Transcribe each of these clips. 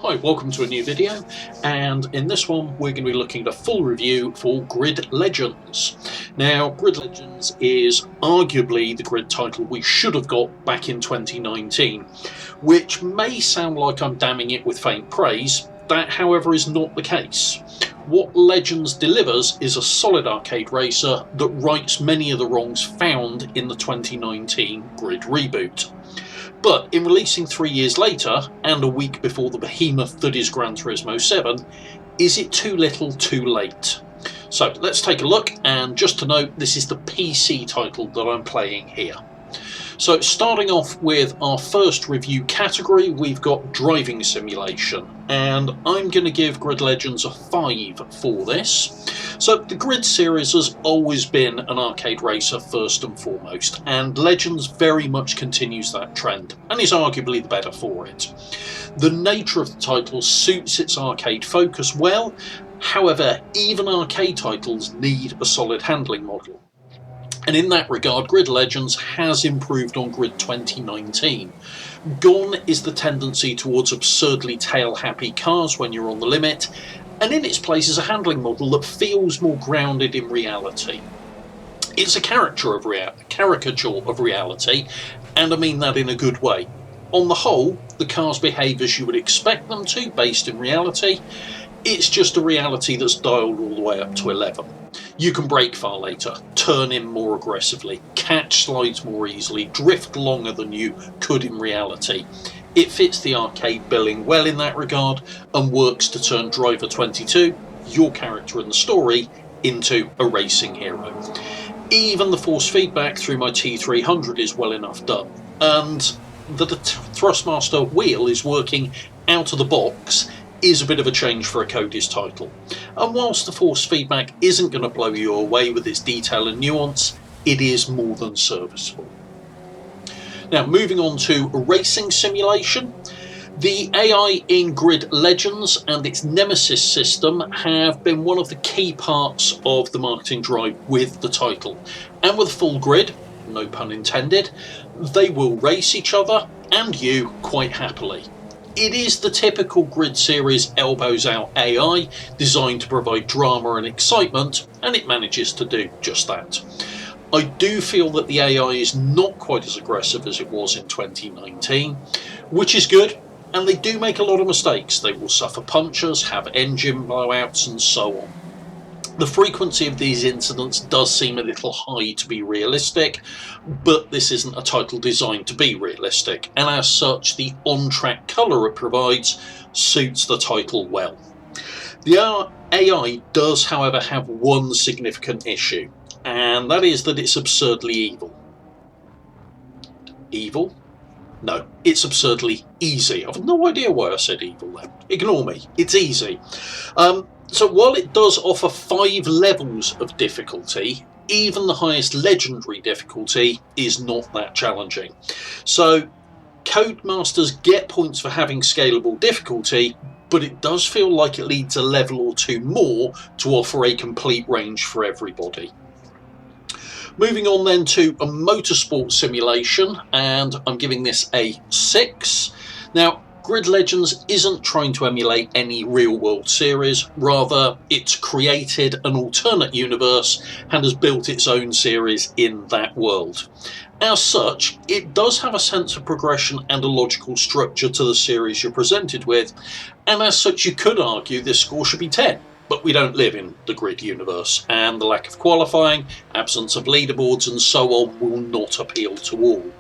Hi, welcome to a new video, and in this one we're going to be looking at a full review for Grid Legends. Now, Grid Legends is arguably the Grid title we should have got back in 2019, which may sound like I'm damning it with faint praise. That, however, is not the case. What Legends delivers is a solid arcade racer that rights many of the wrongs found in the 2019 Grid reboot. But in releasing 3 years later, and a week before the behemoth that is Gran Turismo 7, is it too little too late? So let's take a look, and just to note, this is the PC title that I'm playing here. So starting off with our first review category, we've got Driving Simulation, and I'm going to give Grid Legends a 5 for this. So the Grid series has always been an arcade racer first and foremost, and Legends very much continues that trend, and is arguably the better for it. The nature of the title suits its arcade focus well, however, even arcade titles need a solid handling model. And in that regard, Grid Legends has improved on Grid 2019. Gone is the tendency towards absurdly tail-happy cars when you're on the limit, and in its place is a handling model that feels more grounded in reality. It's a caricature of reality, and I mean that in a good way. On the whole, the cars behave as you would expect them to, based in reality. It's just a reality that's dialed all the way up to 11. You can brake far later, turn in more aggressively, catch slides more easily, drift longer than you could in reality. It fits the arcade billing well in that regard, and works to turn Driver 22, your character in the story, into a racing hero. Even the force feedback through my T300 is well enough done, and that the Thrustmaster wheel is working out of the box is a bit of a change for a Cody's title. And whilst the force feedback isn't going to blow you away with its detail and nuance, it is more than serviceable. Now, moving on to Racing Simulation. The AI in Grid Legends and its Nemesis system have been one of the key parts of the marketing drive with the title. And with full grid, no pun intended, they will race each other and you quite happily. It is the typical Grid series elbows out AI, designed to provide drama and excitement, and it manages to do just that. I do feel that the AI is not quite as aggressive as it was in 2019, which is good, and they do make a lot of mistakes. They will suffer punctures, have engine blowouts, and so on. The frequency of these incidents does seem a little high to be realistic, but this isn't a title designed to be realistic, and as such the on-track colour it provides suits the title well. The AI does, however, have one significant issue, and that is that it's absurdly evil. Evil? No, it's absurdly easy. I've no idea why I said evil then. Ignore me, it's easy. So while it does offer 5 levels of difficulty, even the highest legendary difficulty is not that challenging. So Codemasters get points for having scalable difficulty, but it does feel like it needs a level or 2 more to offer a complete range for everybody. Moving on then to a Motorsport Simulation, and I'm giving this a 6. Now, Grid Legends isn't trying to emulate any real-world series, rather it's created an alternate universe and has built its own series in that world. As such, it does have a sense of progression and a logical structure to the series you're presented with, and as such you could argue this score should be 10. But we don't live in the Grid universe, and the lack of qualifying, absence of leaderboards and so on will not appeal to all.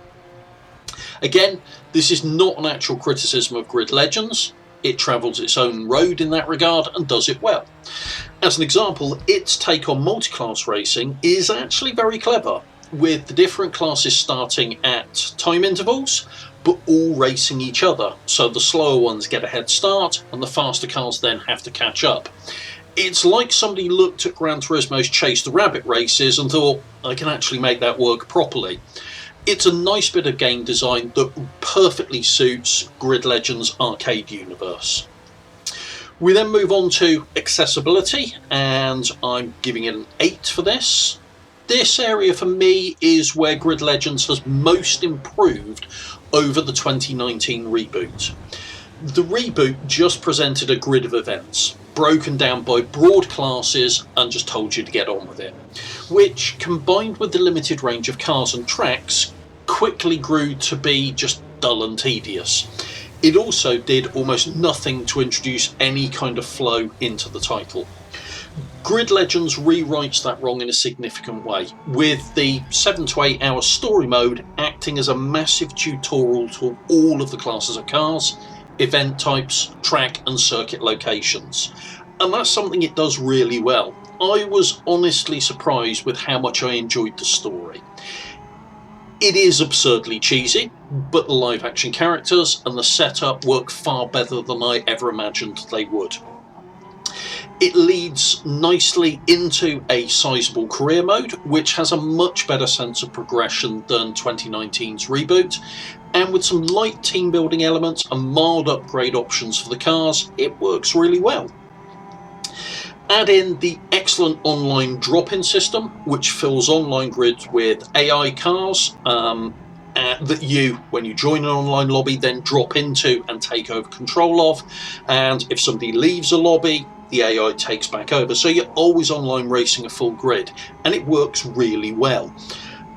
Again, this is not an actual criticism of Grid Legends. It travels its own road in that regard and does it well. As an example, its take on multi-class racing is actually very clever, with the different classes starting at time intervals, but all racing each other, so the slower ones get a head start and the faster cars then have to catch up. It's like somebody looked at Gran Turismo's Chase the Rabbit races and thought, I can actually make that work properly. It's a nice bit of game design that perfectly suits Grid Legends' arcade universe. We then move on to accessibility, and I'm giving it an 8 for this. This area for me is where Grid Legends has most improved over the 2019 reboot. The reboot just presented a grid of events, broken down by broad classes and just told you to get on with it, which, combined with the limited range of cars and tracks, quickly grew to be just dull and tedious. It also did almost nothing to introduce any kind of flow into the title. Grid Legends rewrites that wrong in a significant way, with the 7 to 8 hour story mode acting as a massive tutorial to all of the classes of cars, event types, track and circuit locations. And that's something it does really well. I was honestly surprised with how much I enjoyed the story. It is absurdly cheesy, but the live action characters and the setup work far better than I ever imagined they would. It leads nicely into a sizable career mode, which has a much better sense of progression than 2019's reboot, and with some light team building elements and mild upgrade options for the cars, it works really well. Add in the excellent online drop-in system, which fills online grids with AI cars that you, when you join an online lobby, then drop into and take over control of, and if somebody leaves a lobby, the AI takes back over, so you're always online racing a full grid, and it works really well.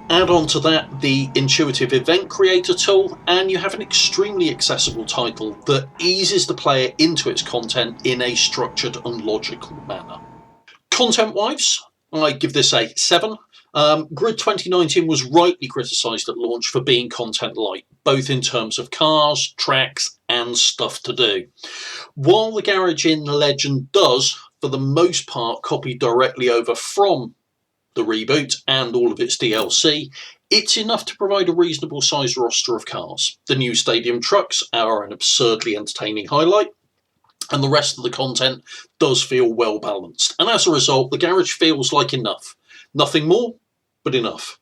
Add on to that the intuitive event creator tool, and you have an extremely accessible title that eases the player into its content in a structured and logical manner. Content-wise, I give this a 7. Grid 2019 was rightly criticised at launch for being content light, both in terms of cars, tracks and stuff to do. While the garage in Legend does, for the most part, copy directly over from the reboot and all of its DLC, it's enough to provide a reasonable sized roster of cars. The new stadium trucks are an absurdly entertaining highlight, and the rest of the content does feel well balanced. And as a result, the garage feels like enough. Nothing more, but enough.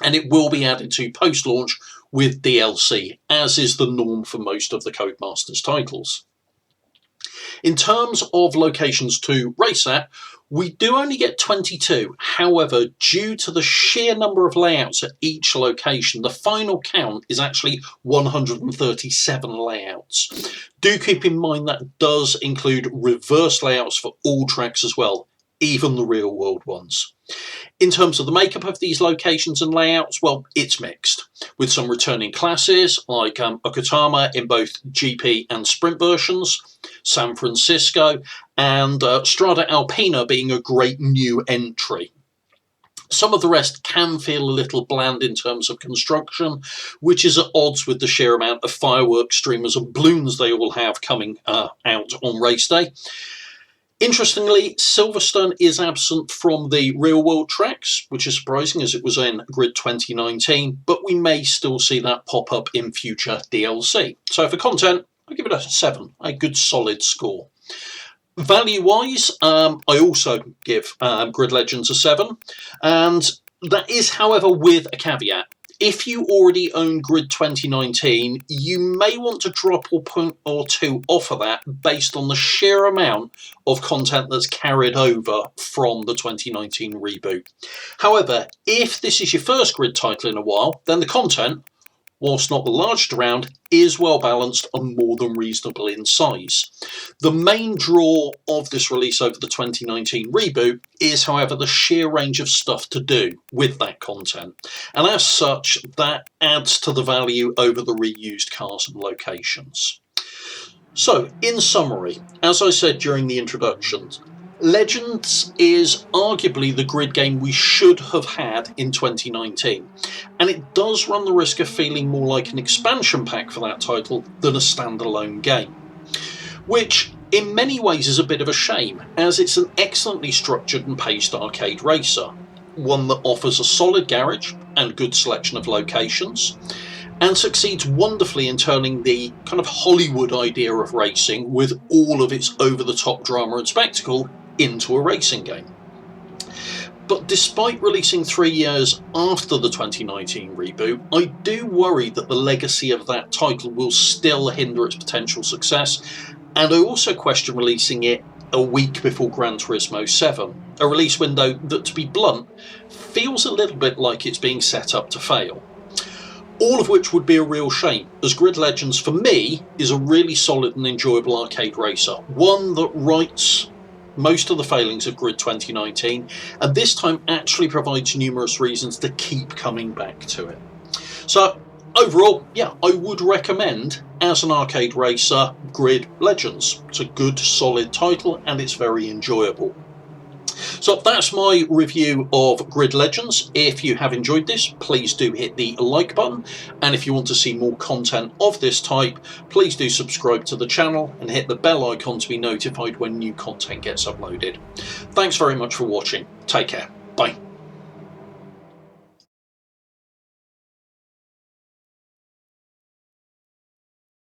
And it will be added to post-launch with DLC, as is the norm for most of the Codemasters titles. In terms of locations to race at, we do only get 22. However, due to the sheer number of layouts at each location, the final count is actually 137 layouts. Do keep in mind that does include reverse layouts for all tracks as well, even the real world ones. In terms of the makeup of these locations and layouts, well, it's mixed, with some returning classes like Okutama in both GP and Sprint versions, San Francisco, and Strada Alpina being a great new entry. Some of the rest can feel a little bland in terms of construction, which is at odds with the sheer amount of fireworks, streamers and balloons they all have coming out on race day. Interestingly, Silverstone is absent from the real-world tracks, which is surprising as it was in Grid 2019, but we may still see that pop up in future DLC. So for content, I give it a 7, a good solid score. Value-wise, I also give Grid Legends a 7, and that is, however, with a caveat. If you already own Grid 2019, you may want to drop a point or two off of that based on the sheer amount of content that's carried over from the 2019 reboot. However, if this is your first Grid title in a while, then the content, whilst not the largest around, is well balanced and more than reasonable in size. The main draw of this release over the 2019 reboot is, however, the sheer range of stuff to do with that content, and as such, that adds to the value over the reused cars and locations. So, in summary, as I said during the introductions, Legends is arguably the grid game we should have had in 2019, and it does run the risk of feeling more like an expansion pack for that title than a standalone game, which in many ways is a bit of a shame, as it's an excellently structured and paced arcade racer, one that offers a solid garage and good selection of locations, and succeeds wonderfully in turning the kind of Hollywood idea of racing with all of its over-the-top drama and spectacle into a racing game. But despite releasing 3 years after the 2019 reboot, I do worry that the legacy of that title will still hinder its potential success, and I also question releasing it a week before Gran Turismo 7, a release window that, to be blunt, feels a little bit like it's being set up to fail. All of which would be a real shame, as Grid Legends for me is a really solid and enjoyable arcade racer, one that rights most of the failings of Grid 2019, and this time actually provides numerous reasons to keep coming back to it. So overall, yeah, I would recommend, as an arcade racer, Grid Legends. It's a good solid title and it's very enjoyable. So that's my review of Grid Legends. If you have enjoyed this, please do hit the like button, and if you want to see more content of this type, please do subscribe to the channel and hit the bell icon to be notified when new content gets uploaded. Thanks very much for watching. Take care. Bye.